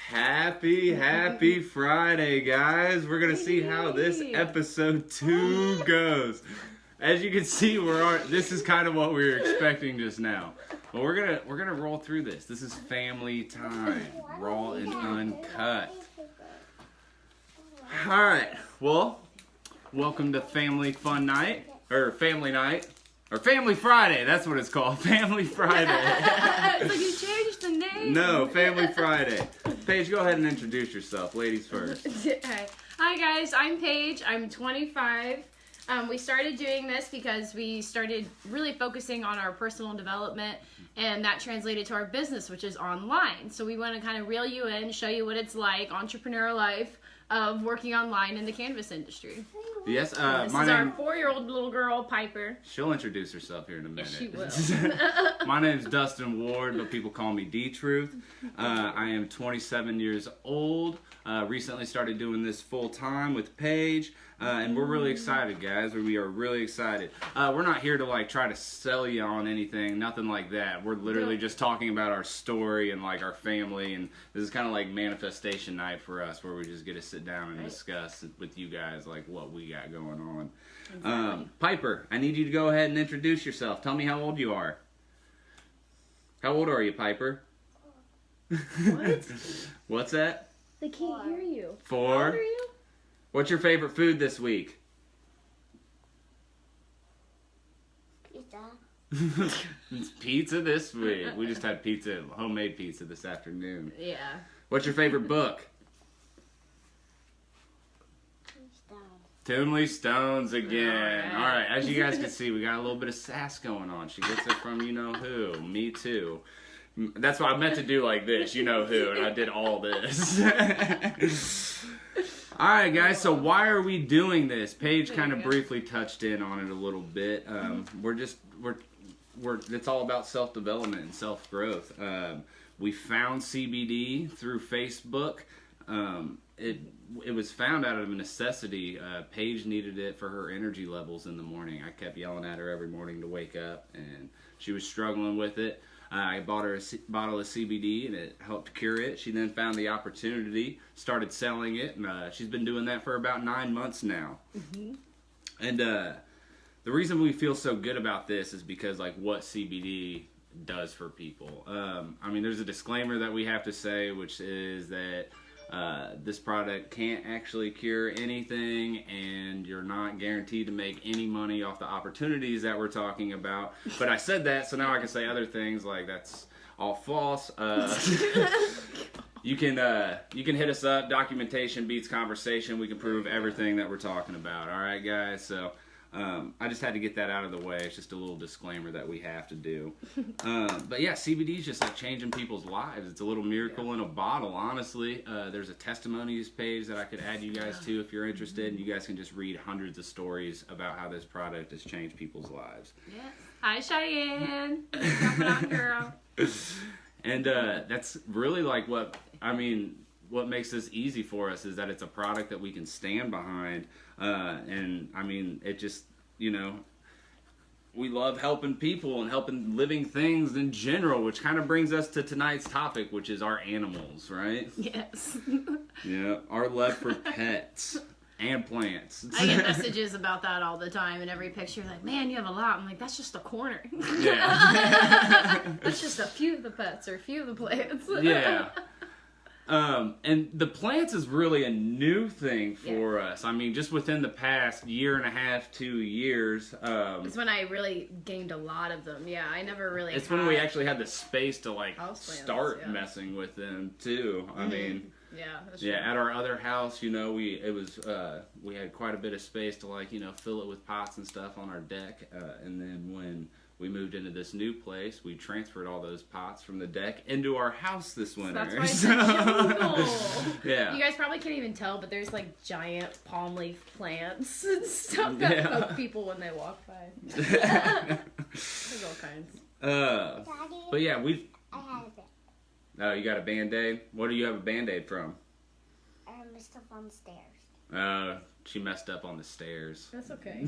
Happy Friday, guys. We're going to see how this episode 2 goes. As you can see, this is kind of what we were expecting just now. But we're gonna roll through this. This is family time, raw and uncut. All right. Well, welcome to Family Fun Night, or Family Night, or Family Friday. That's what it's called, Family Friday. It's like you changed the name. No, Family Friday. Paige, go ahead and introduce yourself. Ladies first. Hi guys, I'm Paige. I'm 25. We started doing this because we started really focusing on our personal development, and that translated to our business, which is online. So we want to kind of reel you in, show you what it's like, entrepreneur life of working online in the cannabis industry. Yes, this is our 4-year-old little girl, Piper. She'll introduce herself here in a minute. Yes, she will. My name's Dustin Ward, but people call me D-Truth. I am 27 years old. Recently started doing this full time with Paige, and we're really excited, guys. We are really excited. We're not here to try to sell you on anything, nothing like that. We're literally just talking about our story and our family, and this is kind of like manifestation night for us, where we just get to sit down and discuss with you guys what we got going on. Exactly. Piper, I need you to go ahead and introduce yourself. Tell me how old you are. How old are you, Piper? What? What's that? They can't hear you. 4. How old are you? What's your favorite food this week? Pizza. It's pizza this week. We just had homemade pizza this afternoon. Yeah. What's your favorite book? Toonley Stones again. All right, as you guys can see, we got a little bit of sass going on. She gets it from you-know-who. Me too. That's what I meant to do like this, you-know-who, and I did all this. All right, guys, so why are we doing this? Paige kind of briefly touched in on it a little bit. It's all about self-development and self-growth. We found CBD through Facebook. It was found out of necessity. Paige needed it for her energy levels in the morning. I kept yelling at her every morning to wake up, and she was struggling with it. I bought her a bottle of CBD, and it helped cure it. She then found the opportunity, started selling it, and she's been doing that for about 9 months now. Mm-hmm. And the reason we feel so good about this is because what CBD does for people. There's a disclaimer that we have to say, which is that this product can't actually cure anything, and you're not guaranteed to make any money off the opportunities that we're talking about. But I said that, so now I can say other things like that's all false. You can hit us up. Documentation beats conversation. We can prove everything that we're talking about. All right, guys. So I just had to get that out of the way. It's just a little disclaimer that we have to do. But yeah, CBD is just changing people's lives. It's a little miracle in a bottle, honestly. There's a testimonies page that I could add you guys to if you're interested. And you guys can just read hundreds of stories about how this product has changed people's lives. Yeah. Hi, Cheyenne. Jumping on, girl. And that's really what makes this easy for us is that it's a product that we can stand behind. It just, we love helping people and helping living things in general, which kind of brings us to tonight's topic, which is our animals, right? Yes. Yeah, our love for pets and plants. I get messages about that all the time, and every picture, man, you have a lot. I'm like, that's just a corner. Yeah. That's just a few of the pets or a few of the plants. Yeah. And the plants is really a new thing for us. Just within the past 1.5 to 2 years. It's when I really gained a lot of them. Yeah, I never really It's when we actually had the space to start yeah. messing with them too. That's true. At our other house, we had quite a bit of space to fill it with pots and stuff on our deck. And then when we moved into this new place, we transferred all those pots from the deck into our house this winter. That's why it's a jungle. Yeah. You guys probably can't even tell, but there's giant palm leaf plants and stuff that poke people when they walk by. There's all kinds. But yeah, I have it. Oh, you got a Band-Aid? What do you have a Band-Aid from? I messed up on the stairs. She messed up on the stairs. That's okay.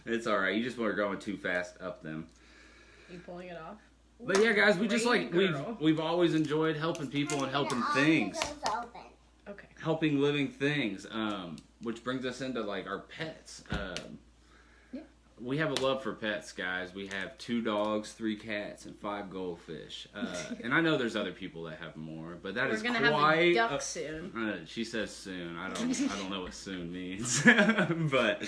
It's alright. You just were going too fast up them. You pulling it off? But yeah, guys, we just Great girl. we've always enjoyed helping people and helping things, Okay. helping living things. Which brings us into like our pets. Yeah. We have a love for pets, guys. We have 2 dogs, 3 cats, and 5 goldfish. And I know there's other people that have more, but that is We're gonna quite. have a duck soon. She says soon. I don't know what soon means, but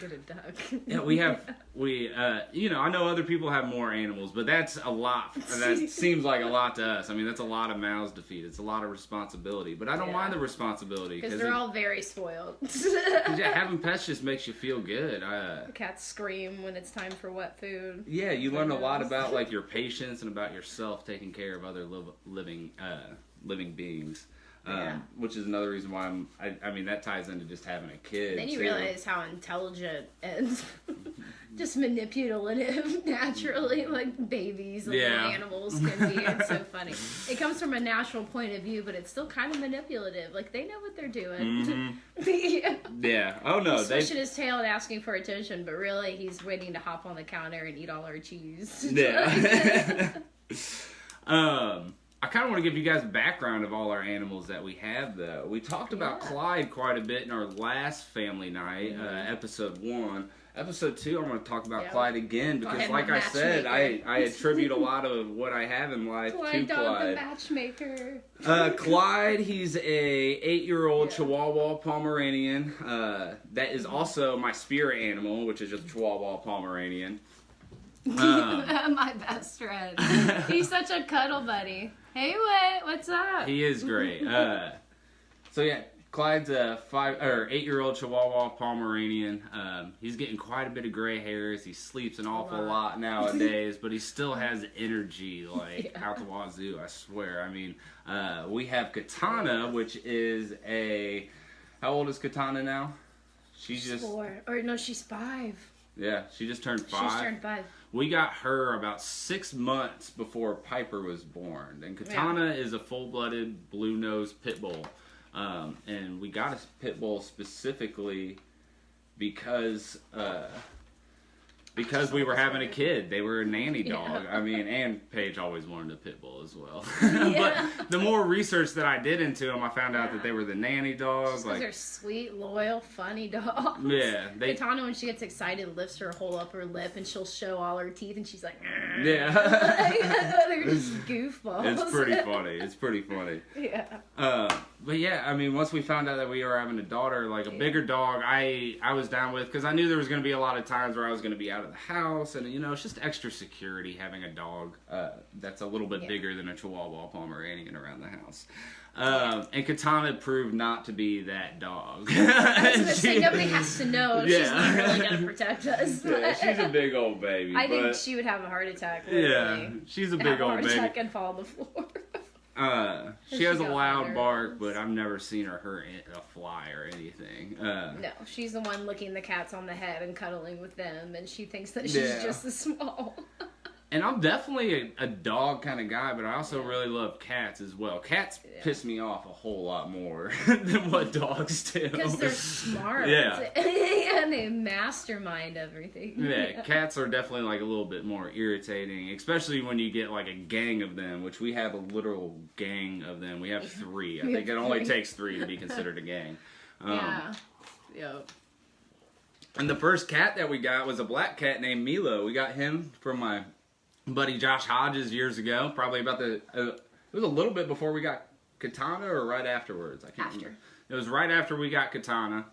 Get a duck. yeah, I know other people have more animals, but that's a lot. That seems like a lot to us. I mean, that's a lot of mouths to feed. It's a lot of responsibility, but I don't mind the responsibility because they're all very spoiled. Yeah, having pets just makes you feel good. Cats scream when it's time for wet food. Yeah, you learn a lot about like your patience and about yourself taking care of other living beings. Which is another reason why I mean, that ties into just having a kid. Then you too. realize how intelligent and just manipulative naturally, like babies and little animals can be. It's so funny. It comes from a natural point of view, but it's still kind of manipulative. Like, they know what they're doing. Yeah. Oh, no. He's swishing his tail and asking for attention, but really he's waiting to hop on the counter and eat all our cheese. Yeah. I kind of want to give you guys a background of all our animals that we have, though. We talked about Clyde quite a bit in our last family night, episode 1. Episode 2, I'm going to talk about Clyde again because, like I said, I attribute a lot of what I have in life to Clyde. The matchmaker. Clyde, he's a 8-year-old Chihuahua Pomeranian. That is also my spirit animal, which is just Chihuahua Pomeranian. My best friend. He's such a cuddle buddy. Hey, what's up? He is great. So yeah, Clyde's a 8-year-old Chihuahua Pomeranian. He's getting quite a bit of gray hairs. He sleeps an awful lot nowadays, but he still has energy like out the wazoo, I swear. I mean, we have Katana, which is how old is Katana now? She's just 4. Or no, she's 5. Yeah, she just turned 5. She's turned 5. We got her about 6 months before Piper was born. And Katana is a full-blooded blue-nosed pit bull. And we got a pit bull specifically because we were having a kid. They were a nanny dog. I mean, and Paige always wanted a pit bull as well. But the more research that I did into them, I found out that they were the nanny dogs. Like, they're sweet, loyal, funny dogs. Yeah. Katana, when she gets excited, lifts her whole upper lip and she'll show all her teeth and she's like, yeah. They're just goofballs. It's pretty funny. Yeah. But yeah, I mean, once we found out that we were having a daughter, like a bigger dog, I was down with, because I knew there was going to be a lot of times where I was going to be out of the house, and it's just extra security having a dog that's a little bit bigger than a Chihuahua Pomeranian around the house. And Katana proved not to be that dog. I was going to say, nobody has to know. She's not really going to protect us. Yeah, she's a big old baby. I think she would have a heart attack. Literally. Yeah, she's a big old baby. Have a heart attack and fall on the floor. She has a loud bark, but I've never seen her hurt a fly or anything. No, she's the one licking the cats on the head and cuddling with them, and she thinks that she's just as small. And I'm definitely a dog kind of guy, but I also really love cats as well. Cats piss me off a whole lot more than what dogs do. Because they're smart. Yeah. And they mastermind everything. Yeah, cats are definitely like a little bit more irritating, especially when you get like a gang of them, which we have a literal gang of them. We have 3. I think it only takes 3 to be considered a gang. Yep. And the first cat that we got was a black cat named Milo. We got him from my buddy Josh Hodges years ago, probably about it was a little bit before we got Katana or right afterwards. I can't remember. It was right after we got Katana.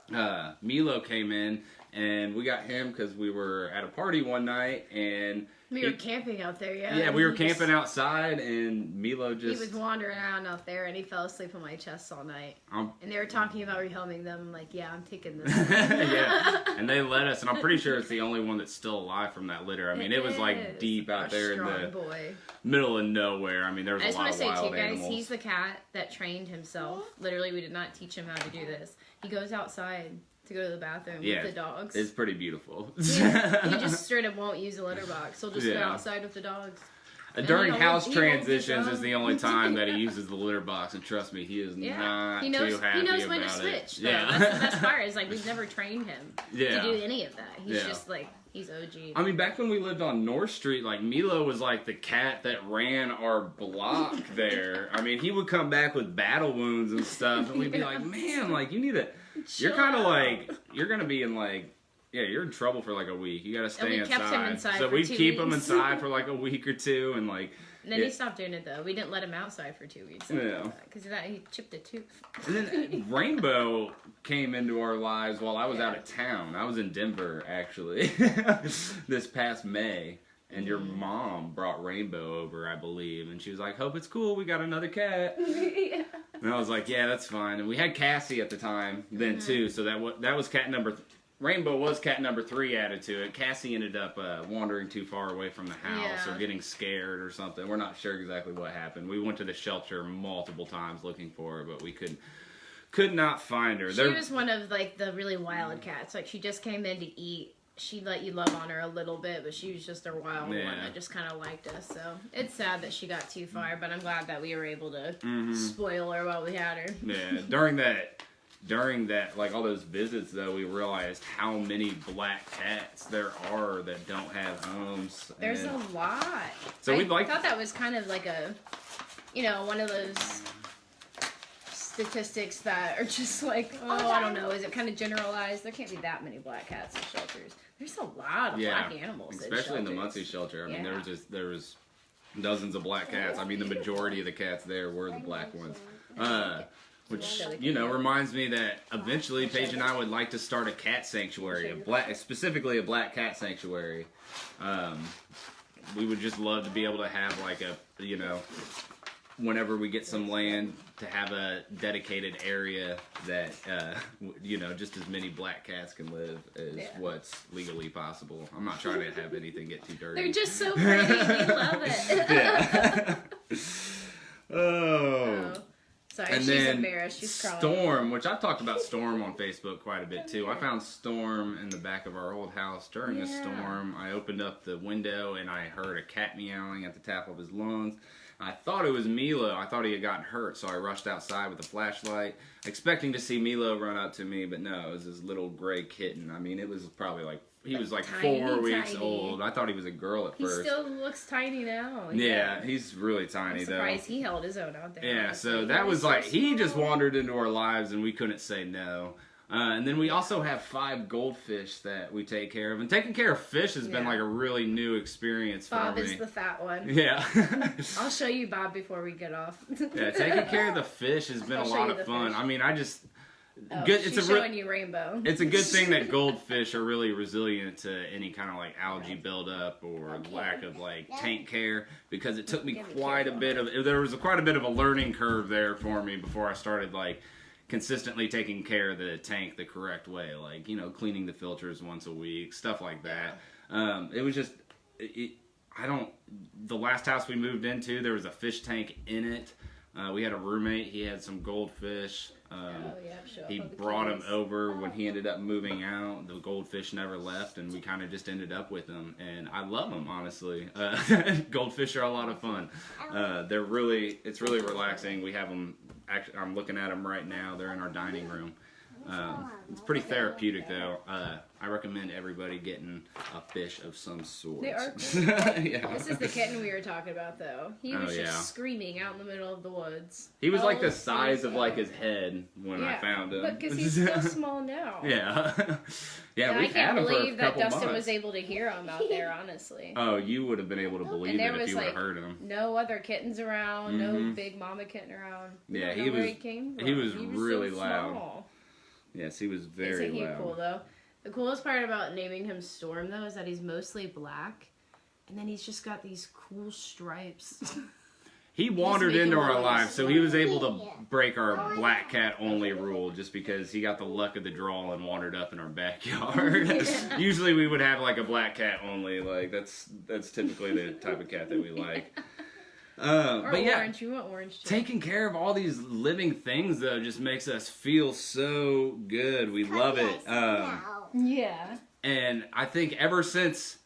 Milo came in, and we got him because we were at a party one night, and we were camping out there, Yeah, we were camping outside, and Milo just... He was wandering around out there, and he fell asleep on my chest all night. And they were talking about rehoming them. I'm like, yeah, I'm taking this. Yeah, and they let us, and I'm pretty sure it's the only one that's still alive from that litter. I mean, it was like deep out there in the middle of nowhere. I mean, there was a lot of wild animals. I just want to say, too, guys, he's the cat that trained himself. Literally, we did not teach him how to do this. He goes outside to go to the bathroom with the dogs. It's pretty beautiful. He just straight up won't use a litter box. He'll just go outside with the dogs. During house transitions is the only time that he uses the litter box, and trust me, he is not too happy about it. He knows when to switch. Yeah, that's the best part. Is like we've never trained him to do any of that. He's just like He's OG. I mean, back when we lived on North Street, like, Milo was like the cat that ran our block there. I mean, he would come back with battle wounds and stuff, and we'd be like, man, like, you need to, you're kind of like, you're going to be in like, yeah, you're in trouble for like a week. You got to stay And we kept him inside So for we'd 2 keep him weeks. inside for like a week or two, and like, And then he stopped doing it though. We didn't let him outside for 2 weeks. Yeah. Because of that, he chipped a tooth. And then Rainbow came into our lives while I was out of town. I was in Denver, actually, this past May. And your mom brought Rainbow over, I believe. And she was like, hope it's cool, we got another cat. Yeah. And I was like, yeah, that's fine. And we had Cassie at the time then, too. So that was cat number... Rainbow was cat number 3 added to it. Cassie ended up wandering too far away from the house or getting scared or something. We're not sure exactly what happened. We went to the shelter multiple times looking for her, but we could not find her. She was one of like the really wild cats. Like she just came in to eat. She let you love on her a little bit, but she was just a wild one that just kind of liked us. So it's sad that she got too far, but I'm glad that we were able to spoil her while we had her. Yeah, during that, like all those visits, though, we realized how many black cats there are that don't have homes. There's a lot. So I thought that was kind of like a, one of those statistics that are just like, I don't know, is it kind of generalized? There can't be that many black cats in shelters. There's a lot of black animals especially in the shelters. Muncie shelter. I mean, there was dozens of black cats. I mean, the majority of the cats there were the black ones. Which, reminds me that eventually Paige and I would like to start a cat sanctuary, specifically a black cat sanctuary. We would just love to be able to have like whenever we get some land, to have a dedicated area that, just as many black cats can live as what's legally possible. I'm not trying to have anything get too dirty. They're just so pretty. We love it. Yeah. Oh. Sorry, and she's then embarrassed. She's crying. Storm, which I've talked about Storm on Facebook quite a bit too. I found Storm in the back of our old house during a storm. I opened up the window and I heard a cat meowing at the top of his lungs. I thought it was Milo. I thought he had gotten hurt, so I rushed outside with a flashlight, expecting to see Milo run up to me, but no, it was this little gray kitten. I mean, it was probably like, he was like tiny, 4 weeks tiny. old. I thought he was a girl at first. He still looks tiny now. Yeah, he's really tiny, I'm though. surprised he held his own out there. Yeah, honestly. so that was like, he just wandered into our lives and we couldn't say no. And then we also have 5 goldfish that we take care of. And taking care of fish has been like a really new experience for me. Bob is the fat one. Yeah. I'll show you Bob before we get off. Yeah, taking care of the fish has been a lot of fun. Fish. I mean, She's showing you Rainbow. It's a good thing that goldfish are really resilient to any kind of like algae buildup or lack of like tank care, because it took me quite a bit of a learning curve there for me before I started like consistently taking care of the tank the correct way, like cleaning the filters once a week, stuff like that. It was just the last house we moved into, there was a fish tank in it. We had a roommate, he had some goldfish. He brought them over when he ended up moving out. The goldfish never left, and we kind of just ended up with them. And I love them, honestly. Goldfish are a lot of fun. It's really relaxing. We have them. Actually, I'm looking at them right now. They're in our dining room. It's pretty therapeutic, though. I recommend everybody getting a fish of some sort. They are cool. Yeah. This is the kitten we were talking about, though. He was just screaming out in the middle of the woods. He was like the size of like his head when I found him. But because he's still small now. Yeah. Yeah, I we've had can't him for a believe that couple Dustin months. was able to hear him out there, honestly. Oh, you would have been able to believe it if you would have heard him. No other kittens around, no big mama kitten around. Yeah, he was really so loud. Small. Yes, he was very Isn't he loud. cool, though? The coolest part about naming him Storm, though, is that he's mostly black, and then he's just got these cool stripes. He wandered into our lives, so he was able to break our black cat only rule just because he got the luck of the draw and wandered up in our backyard. Usually we would have like a black cat only. Like that's typically the type of cat that we like. But yeah, orange. You want orange too. Taking care of all these living things though just makes us feel so good. We love it. Yeah. And I think ever since,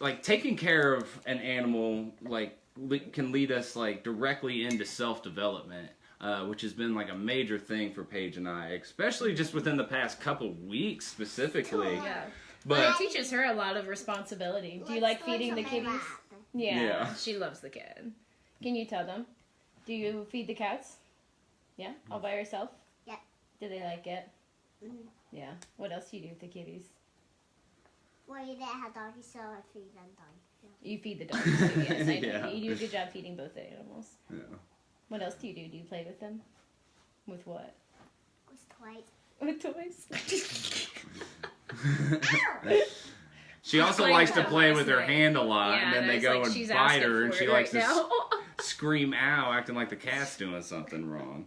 like, taking care of an animal, like, can lead us, like, directly into self-development, which has been, like, a major thing for Paige and I, especially just within the past couple weeks, specifically. Yeah. But it teaches her a lot of responsibility. Do you like feeding the kitties? Yeah, she loves the kid. Can you tell them? Do you feed the cats? Yeah, all by yourself? Yeah. Do they like it? Mm-hmm. Yeah. What else do you do with the kitties? Well, you didn't have doggies, so I feed them doggies. You feed the dogs too, yes. I know. Yeah. You do a good job feeding both the animals. yeah. What else do you do? Do you play with them? With what? With toys. With toys? She also Playing likes to with play them with last her night. hand a lot, Yeah, and then and they it's go like and she's bite asking her, and for she it likes right to now. scream ow, acting like the cat's doing something wrong.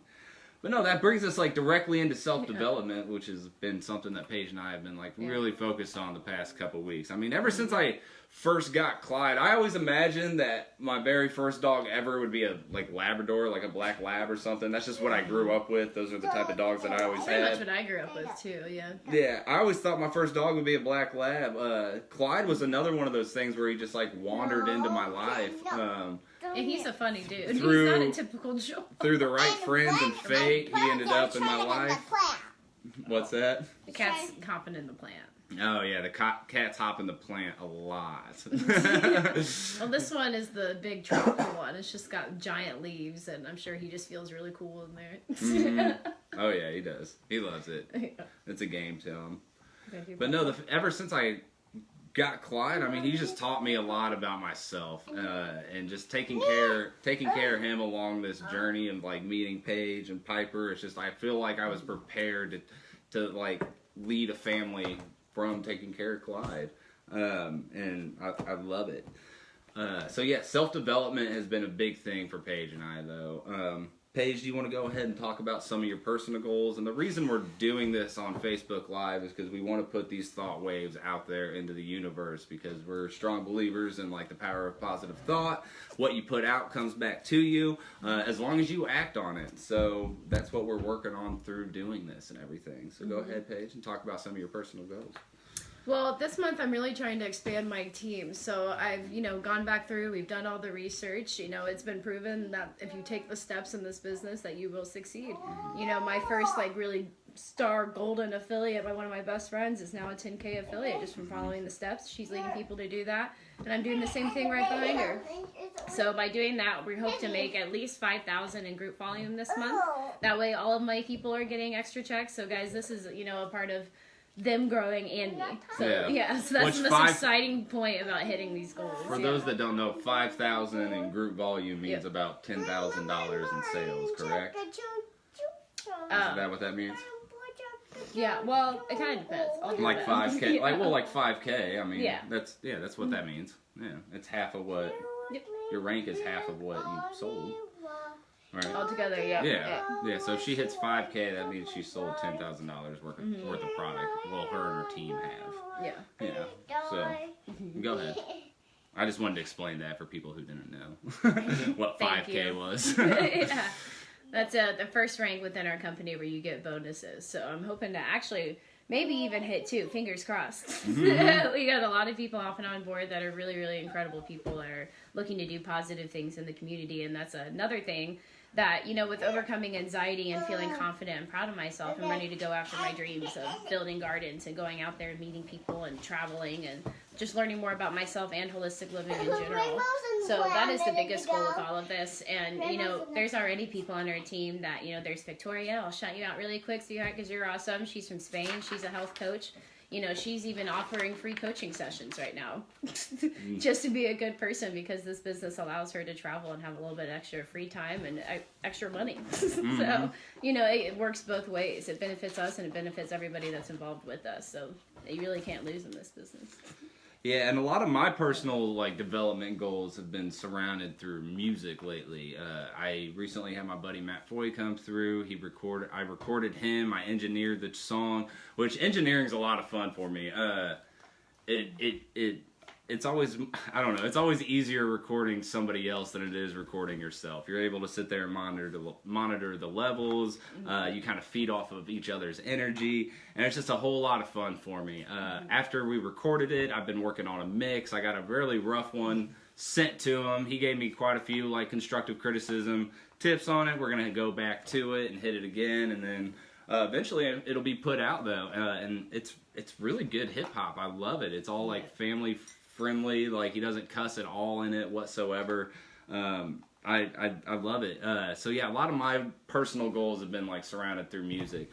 But no, that brings us like directly into self-development, which has been something that Paige and I have been like really focused on the past couple weeks. I mean, ever since I first got Clyde, I always imagined that my very first dog ever would be a like Labrador, like a black lab or something. That's just what I grew up with. Those are the type of dogs that I always Pretty had. much what I grew up with too, yeah. Yeah, I always thought my first dog would be a black lab. Clyde was another one of those things where he just like wandered into my life. And he's a funny dude. Through- He's not a typical Joe. Through the right friends and fate, he ended up in my life. What's that? The cat's hopping in the plant. Oh yeah, the cat's hopping the plant a lot. Well, this one is the big tropical one. It's just got giant leaves, and I'm sure he just feels really cool in there. Oh yeah, he does. He loves it. Yeah. It's a game to him. But no, ever since I got Clyde, I mean, he just taught me a lot about myself, and just taking care of him along this journey of like meeting Paige and Piper. It's just I feel like I was prepared to like lead a family from taking care of Clyde, and I love it. So yeah, self-development has been a big thing for Paige and I, though. Paige, do you want to go ahead and talk about some of your personal goals? And the reason we're doing this on Facebook Live is because we want to put these thought waves out there into the universe, because we're strong believers in like the power of positive thought. What you put out comes back to you, as long as you act on it. So that's what we're working on through doing this and everything. So go ahead, Paige, and talk about some of your personal goals. Well, this month I'm really trying to expand my team. So I've, gone back through, we've done all the research. It's been proven that if you take the steps in this business that you will succeed. My first like really star golden affiliate by one of my best friends is now a 10K affiliate just from following the steps. She's leading people to do that. And I'm doing the same thing right behind her. So by doing that, we hope to make at least 5,000 in group volume this month. That way all of my people are getting extra checks. So guys, this is, a part of them growing and me. So so that's the most exciting point about hitting these goals. For those that don't know, 5,000 in group volume means about $10,000 in sales, correct? Is that what that means? Yeah, well, it kind of depends. Like 5K, like 5K. I mean, that's what that means. Yeah, it's half of what your rank is, half of what you sold. Right. Altogether, Yeah. So if she hits 5K, that means she sold $10,000 worth of product. Well, her and her team have. Yeah. So go ahead. I just wanted to explain that for people who didn't know what 5K was. Yeah. That's the first rank within our company where you get bonuses. So I'm hoping to actually maybe even hit 2. Fingers crossed. We got a lot of people off and on board that are really, really incredible people that are looking to do positive things in the community. And that's another thing that, with overcoming anxiety and feeling confident and proud of myself, I'm ready to go after my dreams of building gardens and going out there and meeting people and traveling and just learning more about myself and holistic living in general. So that is the biggest goal with all of this. And, there's already people on our team that, there's Victoria. I'll shout you out really quick, sweetheart, because you're awesome. She's from Spain. She's a health coach. She's even offering free coaching sessions right now just to be a good person, because this business allows her to travel and have a little bit extra free time and extra money. So, it works both ways. It benefits us and it benefits everybody that's involved with us. So you really can't lose in this business. Yeah, and a lot of my personal development goals have been surrounded through music lately. I recently had my buddy Matt Foy come through. I recorded him. I engineered the song, which engineering is a lot of fun for me. It's always, I don't know, it's always easier recording somebody else than it is recording yourself. You're able to sit there and monitor the levels. You kind of feed off of each other's energy, and it's just a whole lot of fun for me. After we recorded it, I've been working on a mix. I got a really rough one sent to him. He gave me quite a few constructive criticism tips on it. We're going to go back to it and hit it again, and then Eventually, it'll be put out though, and it's really good hip hop. I love it. It's all like family friendly. Like he doesn't cuss at all in it whatsoever. I love it. So yeah, a lot of my personal goals have been like surrounded through music.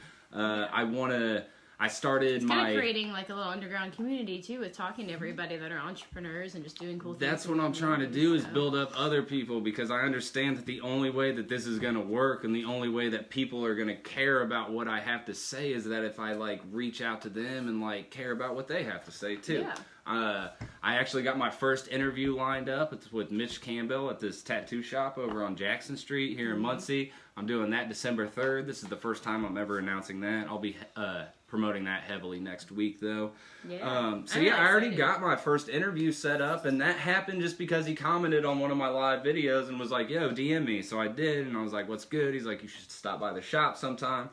I started it's kind my of creating like a little underground community too, with talking to everybody that are entrepreneurs and just doing cool things. That's what I'm trying to do, is build up other people, because I understand that the only way that this is going to work and the only way that people are going to care about what I have to say is that if I like reach out to them and like care about what they have to say too. Yeah. I actually got my first interview lined up. It's with Mitch Campbell at this tattoo shop over on Jackson Street here in Muncie. I'm doing that December 3rd. This is the first time I'm ever announcing that. I'll be promoting that heavily next week, though. Yeah. I already got my first interview set up, and that happened just because he commented on one of my live videos and was like, yo, DM me. So I did, and I was like, what's good? He's like, you should stop by the shop sometime.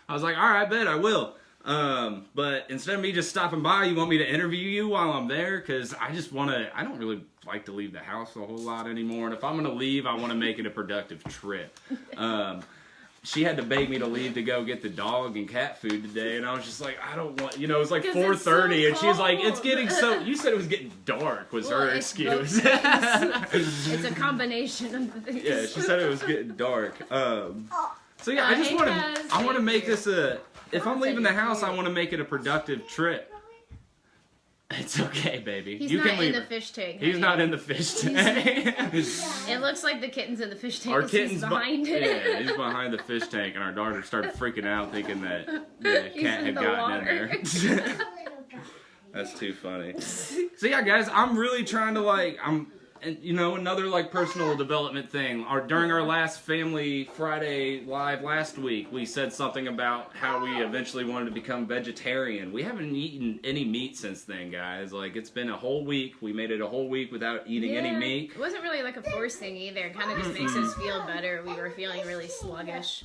I was like, all right, bet I will. But instead of me just stopping by, you want me to interview you while I'm there? Because I don't really like to leave the house a whole lot anymore. And if I'm going to leave, I want to make it a productive trip. She had to beg me to leave to go get the dog and cat food today. And I was just like, I don't want, it was like 4:30. And she's like, it's getting you said it was getting dark was her excuse. It's a combination of the things. Yeah, she said it was getting dark. So yeah, I want to make this if I'm leaving the house, I want to make it a productive trip. It's okay, baby. He's you not can leave in the fish tank. He's not in the fish tank. It looks like the kitten's in the fish tank. Our kitten's behind it. Yeah, he's behind the fish tank, and our daughter started freaking out thinking that the cat had gotten in there. That's too funny. So yeah, guys, I'm really trying to another like personal development thing. During our last Family Friday live last week, we said something about how we eventually wanted to become vegetarian. We haven't eaten any meat since then, guys. Like, it's been a whole week. We made it a whole week without eating any meat. It wasn't really like a forced thing either. It kind of just makes us feel better. We were feeling really sluggish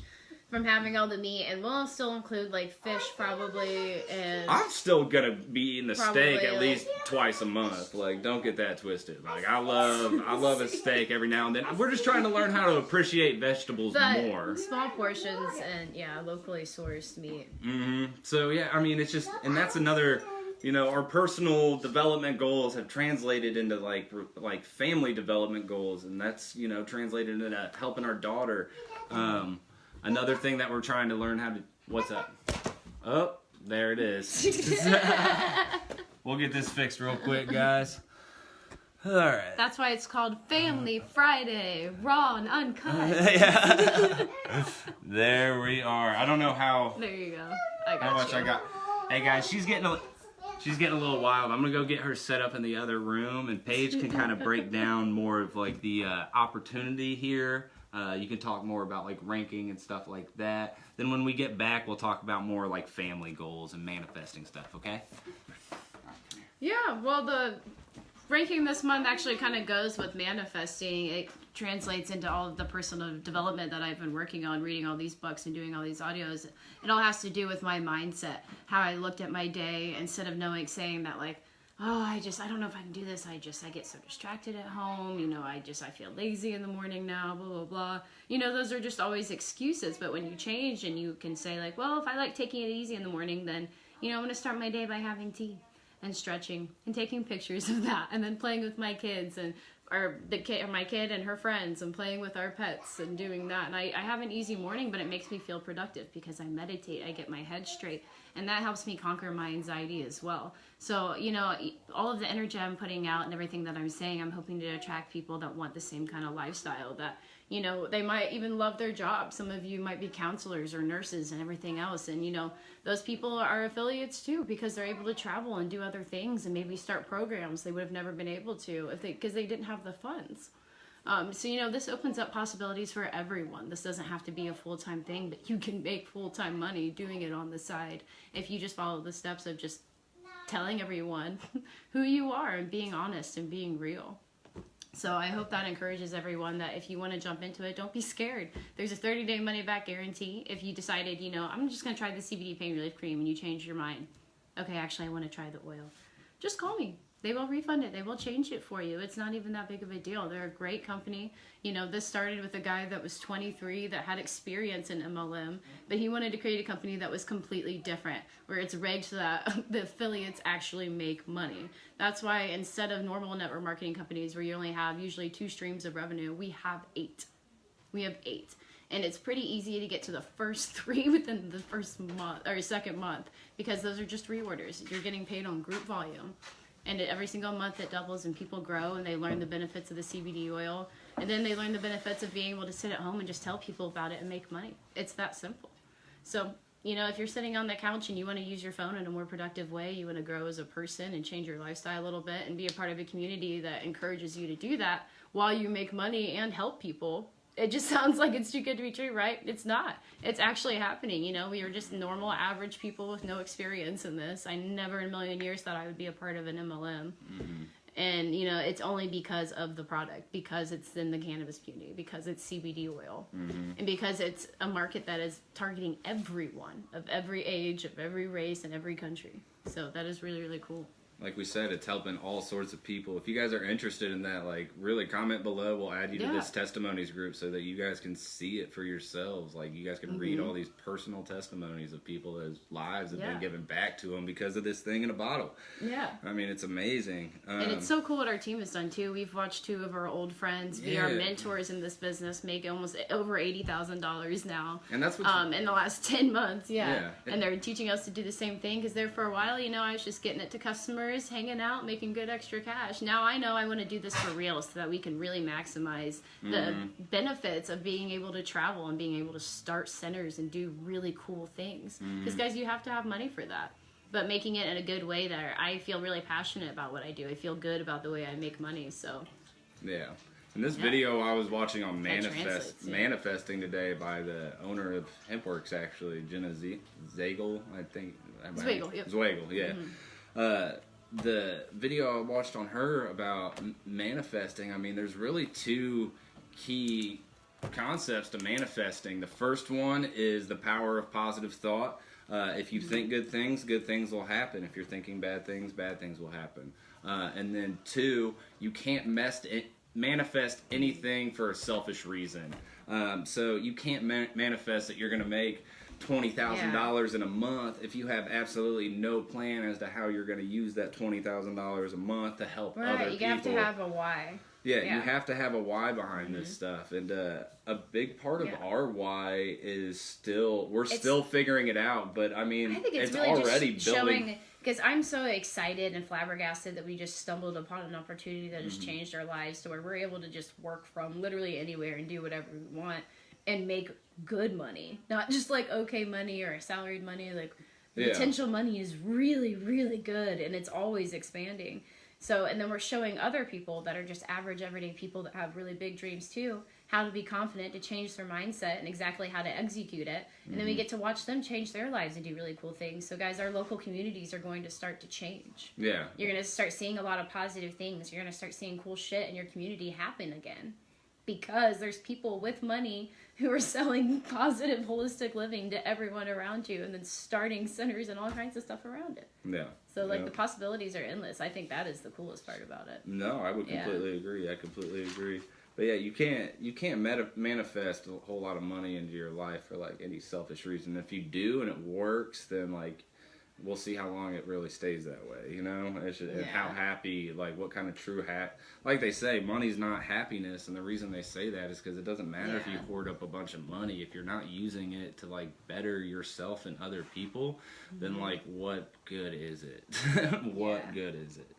from having all the meat, and we'll still include like fish probably, and I'm still gonna be eating the steak at least twice a month. Like, don't get that twisted. Like, I love a steak every now and then. We're just trying to learn how to appreciate vegetables more. Small portions and locally sourced meat. So yeah, I mean, it's just, and that's another. Our personal development goals have translated into like family development goals, and that's translated into helping our daughter. Another thing that we're trying to learn how to... What's up? Oh, there it is. We'll get this fixed real quick, guys. All right. That's why it's called Family Friday, raw and uncut. Yeah. There we are. I don't know how... There you go. How much I got. Hey, guys, she's getting a little wild. I'm going to go get her set up in the other room, and Paige can kind of break down more of like the opportunity here. You can talk more about like ranking and stuff like that. Then when we get back, we'll talk about more like family goals and manifesting stuff, okay? Yeah, well, the ranking this month actually kind of goes with manifesting. It translates into all of the personal development that I've been working on, reading all these books and doing all these audios. It all has to do with my mindset, how I looked at my day instead of saying that like, oh, I don't know if I can do this. I get so distracted at home. I feel lazy in the morning now, blah, blah, blah. Those are just always excuses. But when you change and you can say like, well, if I like taking it easy in the morning, then, I'm going to start my day by having tea and stretching and taking pictures of that and then playing with my kids or my kid and her friends and playing with our pets and doing that. And I have an easy morning, but it makes me feel productive because I meditate, I get my head straight, and that helps me conquer my anxiety as well. So, all of the energy I'm putting out and everything that I'm saying, I'm hoping to attract people that want the same kind of lifestyle that, they might even love their job. Some of you might be counselors or nurses and everything else. And, those people are affiliates too because they're able to travel and do other things and maybe start programs they would have never been able to because they didn't have the funds. So, this opens up possibilities for everyone. This doesn't have to be a full-time thing, but you can make full-time money doing it on the side if you just follow the steps of just telling everyone who you are and being honest and being real. So I hope that encourages everyone that if you want to jump into it, don't be scared. There's a 30-day money-back guarantee. If you decided, I'm just going to try the CBD pain relief cream and you change your mind. Okay, actually, I want to try the oil. Just call me. They will refund it. They will change it for you. It's not even that big of a deal. They're a great company. You know, this started with a guy that was 23 that had experience in MLM, but he wanted to create a company that was completely different, where it's rigged so that the affiliates actually make money. That's why instead of normal network marketing companies where you only have usually 2 streams of revenue, we have 8. We have 8. And it's pretty easy to get to the first 3 within the first month or second month, because those are just reorders. You're getting paid on group volume. And every single month it doubles and people grow and they learn the benefits of the CBD oil. And then they learn the benefits of being able to sit at home and just tell people about it and make money. It's that simple. So, you know, if you're sitting on the couch and you want to use your phone in a more productive way, you want to grow as a person and change your lifestyle a little bit and be a part of a community that encourages you to do that while you make money and help people. It just sounds like it's too good to be true, right? It's not. It's actually happening. You know, we are just normal, average people with no experience in this. I never in a million years thought I would be a part of an MLM. Mm-hmm. And, you know, it's only because of the product, because it's in the cannabis community, because it's CBD oil, mm-hmm. and because it's a market that is targeting everyone of every age, of every race, and every country. So that is really, really cool. Like we said, it's helping all sorts of people. If you guys are interested in that, like, really comment below. We'll add you to this testimonies group so that you guys can see it for yourselves. Like, you guys can mm-hmm. read all these personal testimonies of people whose lives have been given back to them because of this thing in a bottle. Yeah. I mean, it's amazing. And it's so cool what our team has done, too. We've watched 2 of our old friends be our mentors in this business, make almost over $80,000 now. And that's what in the last 10 months, And they're teaching us to do the same thing, because there for a while, you know, I was just getting it to customers, hanging out, making good extra cash. Now I know I want to do this for real so that we can really maximize the benefits of being able to travel and being able to start centers and do really cool things. Because guys, you have to have money for that. But making it in a good way that I feel really passionate about what I do. I feel good about the way I make money, so. Yeah. In this video I was watching on Manifesting today by the owner of HempWorks, actually, Jenna Zagel, I think. Zwagel, yeah. Mm-hmm. The video I watched on her about manifesting, I mean, there's really 2 key concepts to manifesting. The first one is the power of positive thought. If you think good things will happen. If you're thinking bad things will happen. And then 2, you can't manifest anything for a selfish reason. So you can't manifest that you're going to make $20,000 in a month if you have absolutely no plan as to how you're going to use that $20,000 a month to help other people. Right, you have to have a why. Yeah, you have to have a why behind this stuff. And a big part of our why is still figuring it out. But I mean, I think it's really already just building. Because I'm so excited and flabbergasted that we just stumbled upon an opportunity that has changed our lives to where we're able to just work from literally anywhere and do whatever we want and make good money. Not just like okay money or salaried money. Like potential money is really, really good, and it's always expanding. So, and then we're showing other people that are just average, everyday people that have really big dreams too, how to be confident, to change their mindset, and exactly how to execute it. And then we get to watch them change their lives and do really cool things. So guys, our local communities are going to start to change. Yeah. You're going to start seeing a lot of positive things. You're going to start seeing cool shit in your community happen again. Because there's people with money who are selling positive, holistic living to everyone around you and then starting centers and all kinds of stuff around it. Yeah. So, like, the possibilities are endless. I think that is the coolest part about it. No, I would completely agree. I completely agree. But, yeah, you can't manifest a whole lot of money into your life for, like, any selfish reason. If you do and it works, then, like, we'll see how long it really stays that way, you know? It's just, and how happy, like, what kind of true like they say, money's not happiness, and the reason they say that is because it doesn't matter if you hoard up a bunch of money. If you're not using it to, like, better yourself and other people, then, like, what good is it? What good is it?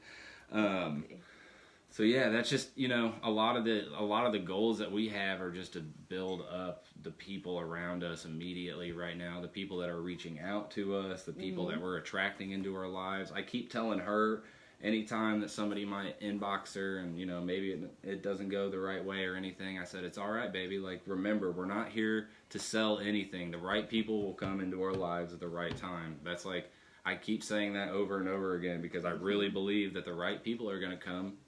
So yeah, that's just, you know, a lot of the goals that we have are just to build up the people around us immediately right now, the people that are reaching out to us, the people that we're attracting into our lives. I keep telling her anytime that somebody might inbox her and, you know, maybe it doesn't go the right way or anything, I said, it's all right, baby. Like, remember, we're not here to sell anything. The right people will come into our lives at the right time. That's like, I keep saying that over and over again because I really believe that the right people are going to come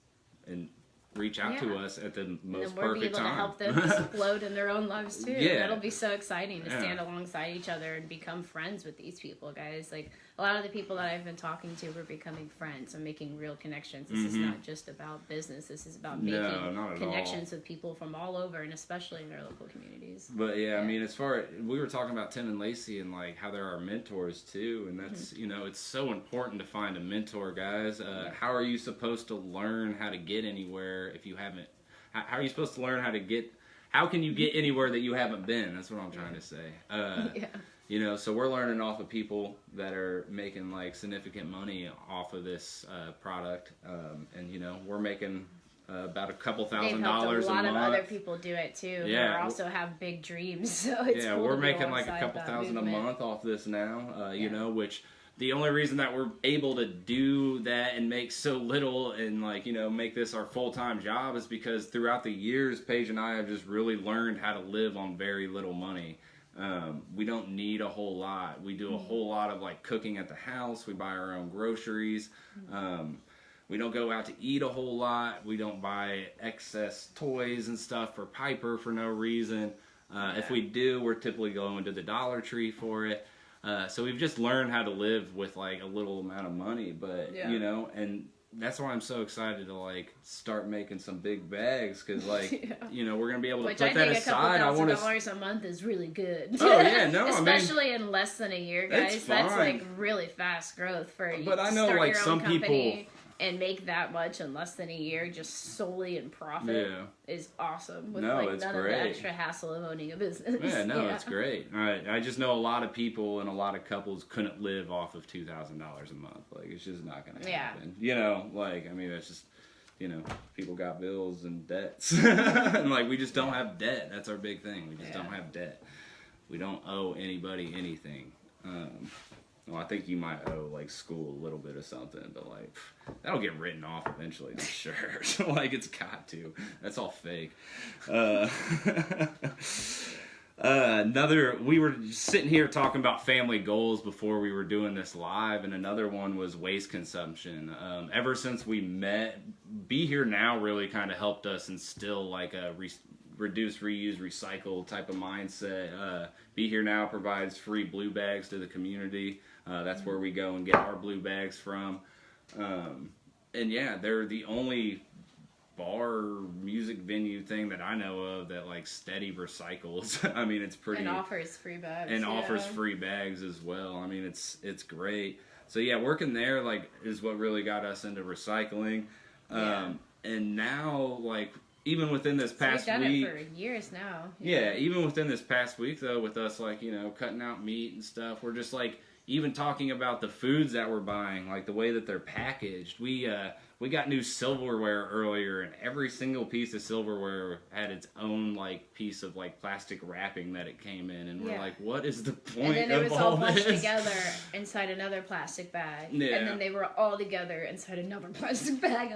and reach out to us at the most perfect time. And we'll be able to help them explode in their own lives too. Yeah. That'll be so exciting to stand alongside each other and become friends with these people, guys. Like, a lot of the people that I've been talking to, we're becoming friends and making real connections. This is not just about business. This is about making connections with people from all over, and especially in our local communities. But yeah, I mean, as far as we were talking about Tim and Lacey and like how they're our mentors too, and that's it's so important to find a mentor, guys. How are you supposed to learn how to get anywhere if you haven't? How are you supposed to learn how to get? How can you get anywhere that you haven't been? That's what I'm trying to say. So we're learning off of people that are making like significant money off of this product, and we're making about a couple $1,000 a month. A lot of other people do it too. Yeah, who also have big dreams. So it's cool we're to be making like a couple thousand a month off this now. Which the only reason that we're able to do that and make so little and make this our full-time job is because throughout the years, Paige and I have just really learned how to live on very little money. We don't need a whole lot. We do a whole lot of like cooking at the house. We buy our own groceries. We don't go out to eat a whole lot. We don't buy excess toys and stuff for Piper for no reason. If we do, we're typically going to the Dollar Tree for it. So we've just learned how to live with like a little amount of money, but and that's why I'm so excited to like start making some big bags because we're gonna be able to put that aside. I want $1,000 a month is really good. Oh yeah, no, especially in less than a year, guys. That's like really fast growth for you. But I know like some people. And make that much in less than a year just solely in profit is awesome. With none of the extra hassle of owning a business. It's great. I just know a lot of people and a lot of couples couldn't live off of $2,000 a month. Like, it's just not going to happen. That's just, people got bills and debts. And, we just don't have debt. That's our big thing. We just don't have debt. We don't owe anybody anything. Well, I think you might owe school a little bit of something, but that'll get written off eventually, I'm sure. It's got to. That's all fake. We were sitting here talking about family goals before we were doing this live, and another one was waste consumption. Ever since we met, Be Here Now really kind of helped us instill a reduce, reuse, recycle type of mindset. Be Here Now provides free blue bags to the community. That's where we go and get our blue bags from. They're the only bar music venue thing that I know of that steady recycles. It's pretty, and offers free bags. And offers free bags as well. It's great. So working there is what really got us into recycling. And now even within this past week, we've done it for years now. Yeah, even within this past week though, with us cutting out meat and stuff, we're just even talking about the foods that we're buying, the way that they're packaged. We got new silverware earlier, and every single piece of silverware had its own piece of plastic wrapping that it came in, and we're what is the point of all this? And then it was all bunched together inside another plastic bag, and then they were all together inside another plastic bag.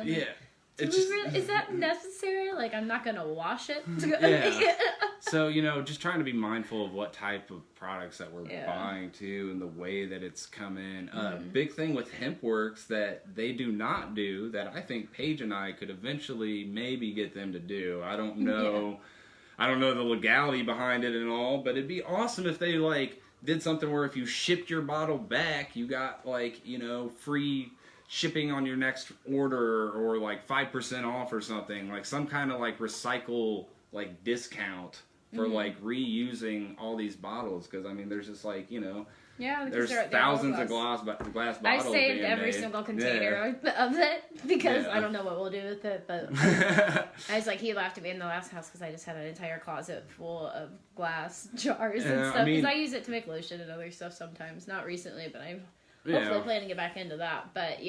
Is that necessary? I'm not gonna wash it. So just trying to be mindful of what type of products that we're buying too, and the way that it's come in. Big thing with HempWorks that they do not do that I think Paige and I could eventually maybe get them to do. I don't know. I don't know the legality behind it and all, but it'd be awesome if they did something where if you shipped your bottle back, you got free shipping on your next order, or 5% off or something, some kind of recycle discount for reusing all these bottles, because there's just there's thousands of glass bottles. I saved being every made. single container of it because I don't know what we'll do with it, but I was he laughed at me in the last house because I just had an entire closet full of glass jars and stuff, because I use it to make lotion and other stuff sometimes. Not recently, but I'm hopefully planning to get back into that. But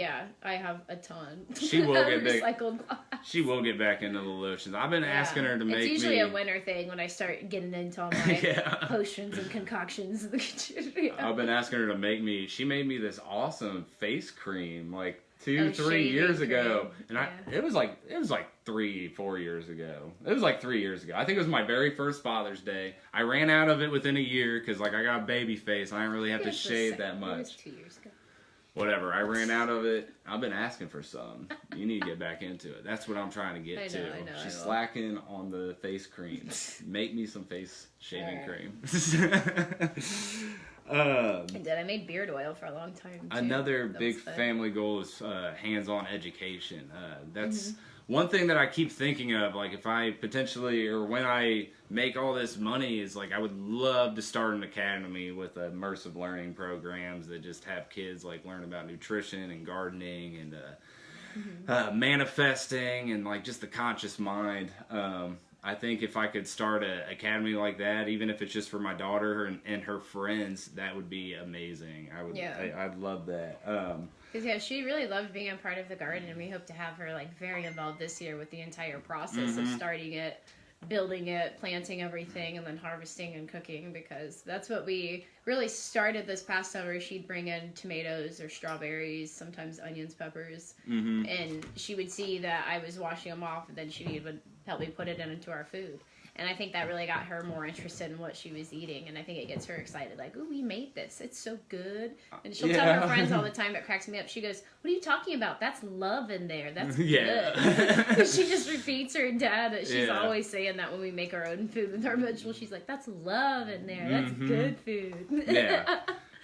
I have a ton. She will get recycled glass. She will get back into the lotions. I've been asking her to make me. It's usually a winter thing when I start getting into all my potions and concoctions in the kitchen. I've been asking her to make me. She made me this awesome face cream 3 years ago, and it was 3-4 years ago. It was 3 years ago. I think it was my very first Father's Day. I ran out of it within a year because I got a baby face. I didn't really have to shave that much. It was 2 years ago. whatever. I ran out of it. I've been asking for some. You need to get back into it. That's what I'm trying to get to. I know. She's slacking on the face cream. Make me some face shaving cream. I did. I made beard oil for a long time, too. Another big family goal is hands-on education. That's one thing that I keep thinking of. Like, if I potentially, or when I make all this money, is like I would love to start an academy with immersive learning programs that just have kids like learn about nutrition and gardening and manifesting and like just the conscious mind. I think if I could start an academy like that, even if it's just for my daughter and her friends, that would be amazing. I'd love that. Because she really loved being a part of the garden, and we hope to have her like very involved this year with the entire process of starting it, building it, planting everything, and then harvesting and cooking, because that's what we really started this past summer. She'd bring in tomatoes or strawberries, sometimes onions, peppers, and she would see that I was washing them off, and then she would help me put it into our food. And I think that really got her more interested in what she was eating, and I think it gets her excited. Like, ooh, we made this. It's so good. And she'll tell her friends all the time. It cracks me up. She goes, what are you talking about? That's love in there. That's good. She just repeats her dad. She's always saying that when we make our own food with our vegetables. She's like, that's love in there. That's good food.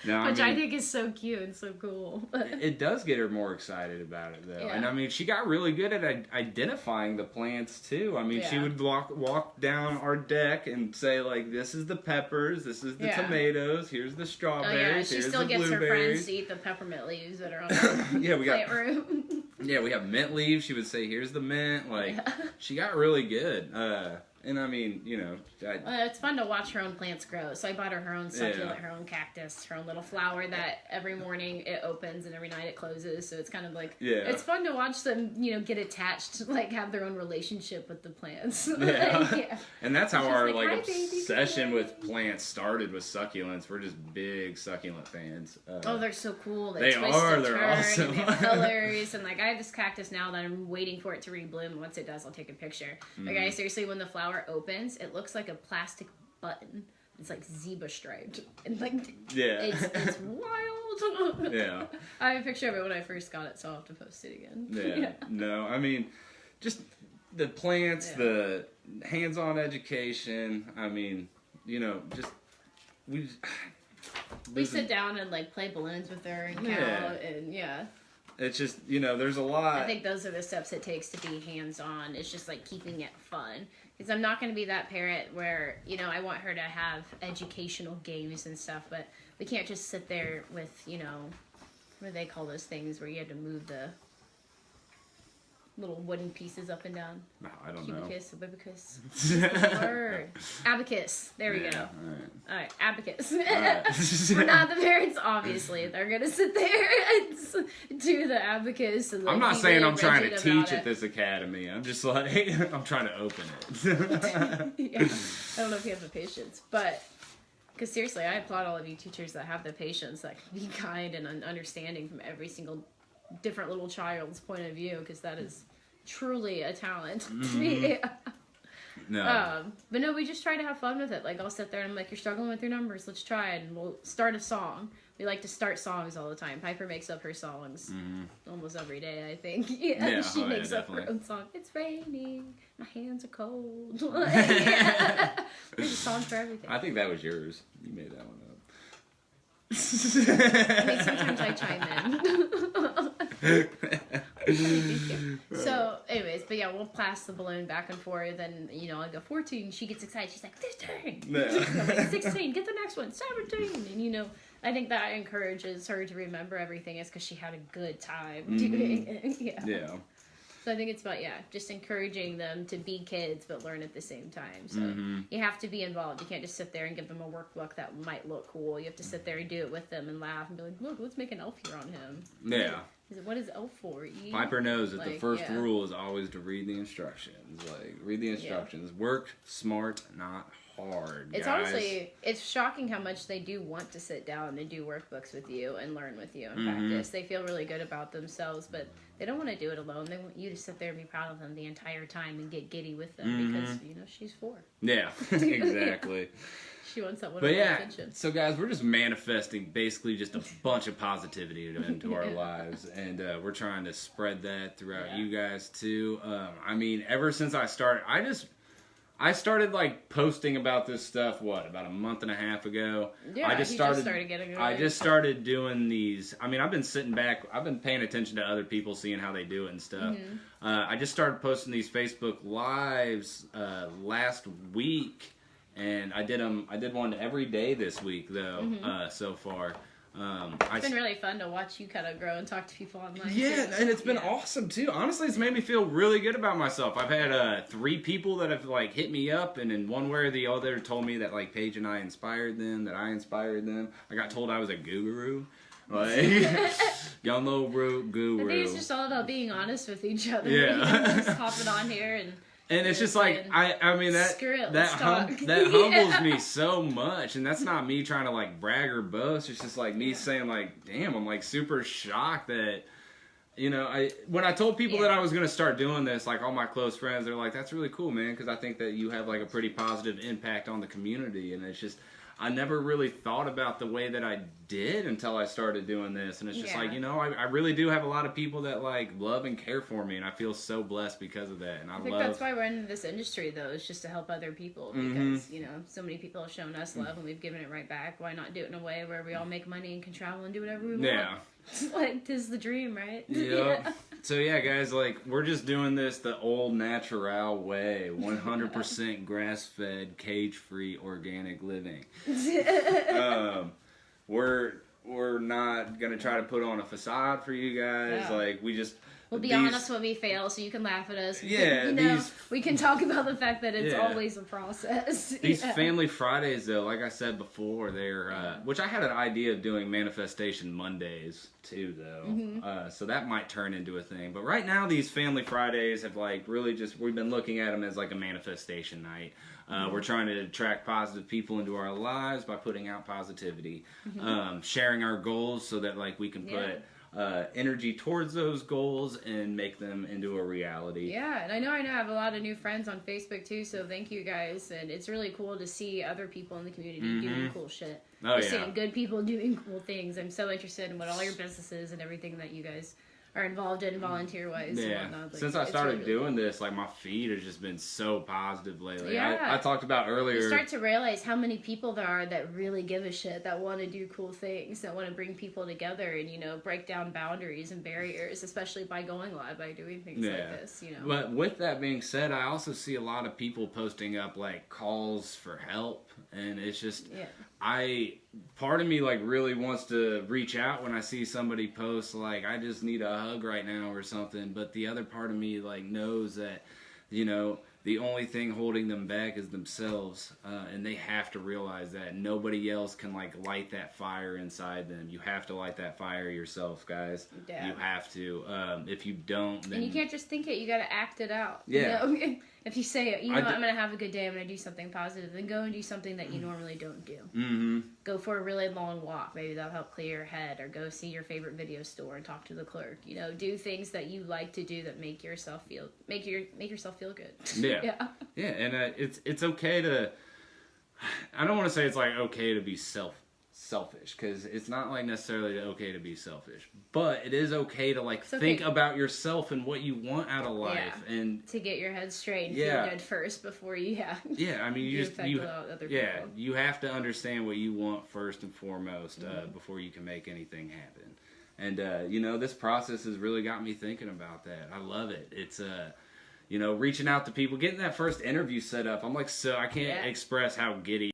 No, Which I think is so cute and so cool. It does get her more excited about it, though. And I mean, she got really good at identifying the plants, too. I mean, she would walk down our deck and say, like, this is the peppers, this is the tomatoes, here's the strawberries, she here's still the gets blueberries. her friends to eat the peppermint leaves that are on the plant room. We have mint leaves. She would say, here's the mint. Like, she got really good. And I mean, you know, it's fun to watch her own plants grow. So I bought her own succulent, her own cactus, her own little flower that every morning it opens and every night it closes. So it's kind of like, it's fun to watch them, you know, get attached, like have their own relationship with the plants. And that's how our like obsession with plants started, with succulents. We're just big succulent fans. They're so cool. They are. They're awesome. And they have colors. And like I have this cactus now that I'm waiting for it to rebloom. Once it does, I'll take a picture. Like I seriously, when the flower opens, it looks like a plastic button. It's like zebra striped and like it's wild. I have a picture of it when I first got it, so I'll have to post it again. No, I mean, just the plants, the hands-on education. I mean, you know, just we sit down and like play balloons with her and count and it's just, you know, there's a lot. I think those are the steps it takes to be hands-on. It's just like keeping it fun. Because I'm not going to be that parent where, you know, I want her to have educational games and stuff, but we can't just sit there with, you know, what do they call those things where you had to move the little wooden pieces up and down? No, I don't know. Abacus. Word. Abacus. There we go. All right, abacus. We're not the parents, obviously. They're going to sit there and do the abacus. And, like, I'm not saying I'm trying to teach at this academy. I'm just like, I'm trying to open it. I don't know if you have the patience, but because seriously, I applaud all of you teachers that have the patience, that can be kind and understanding from every single different little child's point of view, because that is truly a talent. No. But no, we just try to have fun with it. Like, I'll sit there and I'm like, you're struggling with your numbers, let's try it, and we'll start a song. We like to start songs all the time. Piper makes up her songs almost every day, I think. She makes up her own song. It's raining, my hands are cold. There's a song for everything. I think that was yours. You made that one up. I mean, sometimes I chime in. So, anyways, but yeah, we'll pass the balloon back and forth, and, you know, I go 14, she gets excited, she's like, 15! I'm like, 16, get the next one, 17! And, you know, I think that encourages her to remember everything, is because she had a good time doing it. So I think it's about, just encouraging them to be kids but learn at the same time. So you have to be involved. You can't just sit there and give them a workbook that might look cool. You have to sit there and do it with them and laugh and be like, look, let's make an elf here on him. What is elf for? Piper knows that the first rule is always to read the instructions. Like, read the instructions. Work smart, not hard, It's guys. honestly, it's shocking how much they do want to sit down and do workbooks with you and learn with you and practice. They feel really good about themselves, but they don't want to do it alone. They want you to sit there and be proud of them the entire time and get giddy with them because, you know, she's 4. Yeah, exactly. She wants that one. But yeah, attention. so guys, we're just manifesting basically just a bunch of positivity into our lives, and we're trying to spread that throughout you guys too. I mean, ever since I started, I started like posting about this stuff about a month and a half ago. Yeah, I just started getting I just started doing these. I mean, I've been sitting back, I've been paying attention to other people, seeing how they do it and stuff. I just started posting these Facebook lives last week, and I did one every day this week though. So far. It's been really fun to watch you kind of grow and talk to people online. Yeah, too. and it's been awesome too. Honestly, it's made me feel really good about myself. I've had 3 people that have like hit me up, and in one way or the other told me that like Paige and I inspired them, that I inspired them. I got told I was a guru. Like, young little guru. I think it's just all about being honest with each other. Yeah. Just hopping on here and it's just like I mean that humbles me so much, and that's not me trying to like brag or boast. It's just like me saying like, damn, I'm like super shocked that, you know, when I told people that I was gonna start doing this, like all my close friends, they're like, that's really cool, man, because I think that you have like a pretty positive impact on the community, and it's just. I never really thought about the way that I did until I started doing this, and it's just like, you know, I really do have a lot of people that like love and care for me, and I feel so blessed because of that. And I think that's why we're in this industry, though, is just to help other people, because you know, so many people have shown us love and we've given it right back. Why not do it in a way where we all make money and can travel and do whatever we want? Yeah, like 'tis the dream, right? Yeah. So yeah, guys, like we're just doing this the old natural way, 100% grass-fed, cage-free, organic living. We're not gonna try to put on a facade for you guys. Yeah. Like we'll be honest when we fail, so you can laugh at us. Yeah, you know, we can talk about the fact that it's always a process. These Family Fridays, though, like I said before, they're which I had an idea of doing Manifestation Mondays too, though. So that might turn into a thing. But right now, these Family Fridays have like really we've been looking at them as like a manifestation night. We're trying to attract positive people into our lives by putting out positivity, sharing our goals so that like we can put energy towards those goals and make them into a reality. Yeah, and I have a lot of new friends on Facebook too, so thank you guys. And it's really cool to see other people in the community doing cool shit. Seeing good people doing cool things. I'm so interested in what all your businesses and everything that you guys are involved in volunteer-wise and whatnot. Like, since I started really doing this, like my feed has just been so positive lately. Yeah. I talked about earlier. You start to realize how many people there are that really give a shit, that want to do cool things, that want to bring people together and, you know, break down boundaries and barriers, especially by going live, by doing things like this, you know. But with that being said, I also see a lot of people posting up like calls for help, and it's just part of me like really wants to reach out when I see somebody post like I just need a hug right now or something, but the other part of me like knows that, you know, the only thing holding them back is themselves, and they have to realize that nobody else can like light that fire inside them. You have to light that fire yourself, guys. You have to. If you don't, then... And you can't just think it, you gotta act it out. Yeah. You know? If you say, you know, I'm gonna have a good day, I'm gonna do something positive, then go and do something that you normally don't do. Go for a really long walk, maybe that'll help clear your head, or go see your favorite video store and talk to the clerk. You know, do things that you like to do that make yourself feel good. Yeah, and it's okay to. I don't want to say it's like okay to be selfish, because it's not like necessarily okay to be selfish, but it is okay to like think about yourself and what you want out of life, and to get your head straight and feel good first before you I mean you have to understand what you want first and foremost before you can make anything happen. And you know, this process has really got me thinking about that. I love it. It's you know, reaching out to people, getting that first interview set up. I'm like, I can't express how giddy